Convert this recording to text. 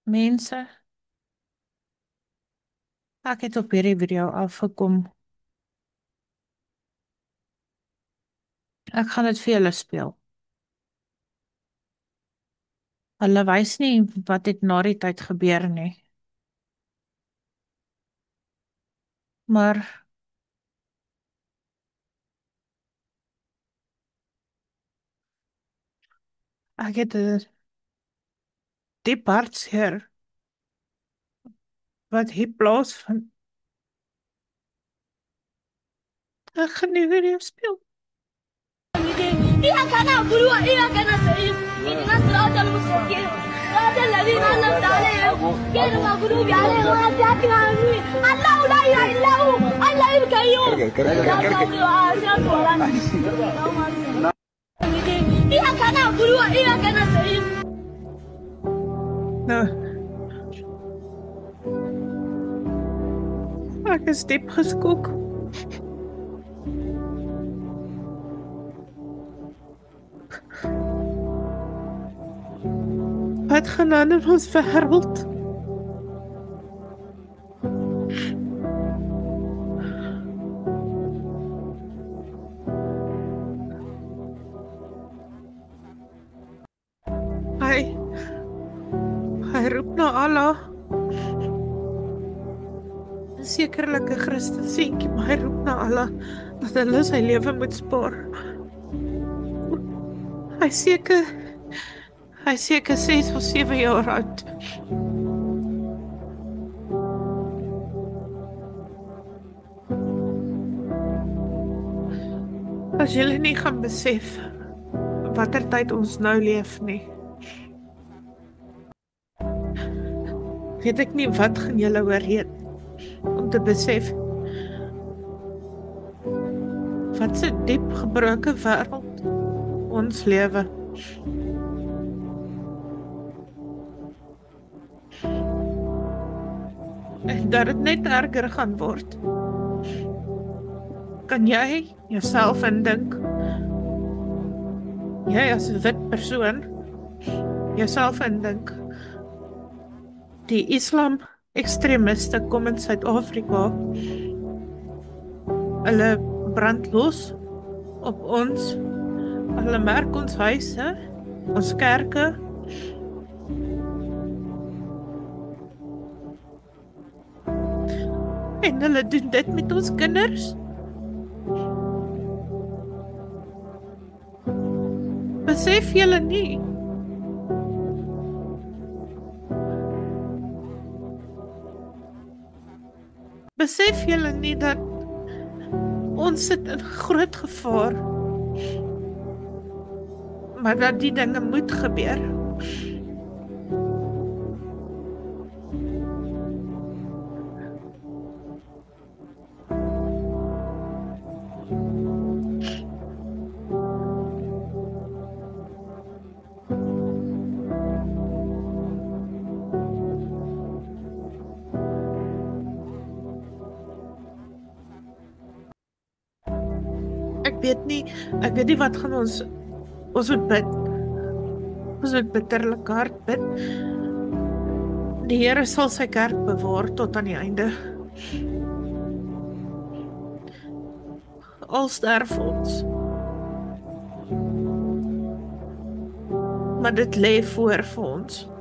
Mense, ek het op hierdie video afgekom. Ek gaan dit vir julle speel. Hulle wys nie wat het na die tyd gebeur nie. Maar ek het 'n diep hartseer wat hier plaasvind. Ek gaan die video speel. إياك نعبد وإياك نستعين اهدنا الصراط المستقيم صراط الذين أنعمت عليهم غير المغضوب عليهم ولا الضالين الله لا إله إلا هو الحي القيوم لا تأخذه سنة ولا نوم إياك نعبد وإياك نستعين. Nou, ek is diep geskok. Wat gaan aan in ons wêreld? Hy roep na Allah. Sekerlik 'n Christen seentjie, maar hy roep na Allah dat hulle sy lewe moet spaar. Hy seker 6 of 7 jaar oud. As julle nie gaan besef watter tyd ons nou leef nie, weet ek nie wat gaan julle oorreed om te besef wat 'n diep gebroke wêreld ons lewe. En dat dit net erger gaan word. Kan jy jouself indink? Jy as 'n wit persoon jouself indink. Die Islam ekstremiste kom in Suid-Afrika. Hulle brand los op ons. Hulle merk ons huise, ons kerke. En hulle doen dit met ons kinders. Besef julle nie? Besef julle nie dat ons sit in groot gevaar, maar dat die dinge moet gebeur? Ek weet nie wat gaan ons moet bid. Ons moet bitterlik hard bid. Die Here sal sy kerk bewaar tot aan die einde. Al sterf ons. Maar dit lê voor vir ons.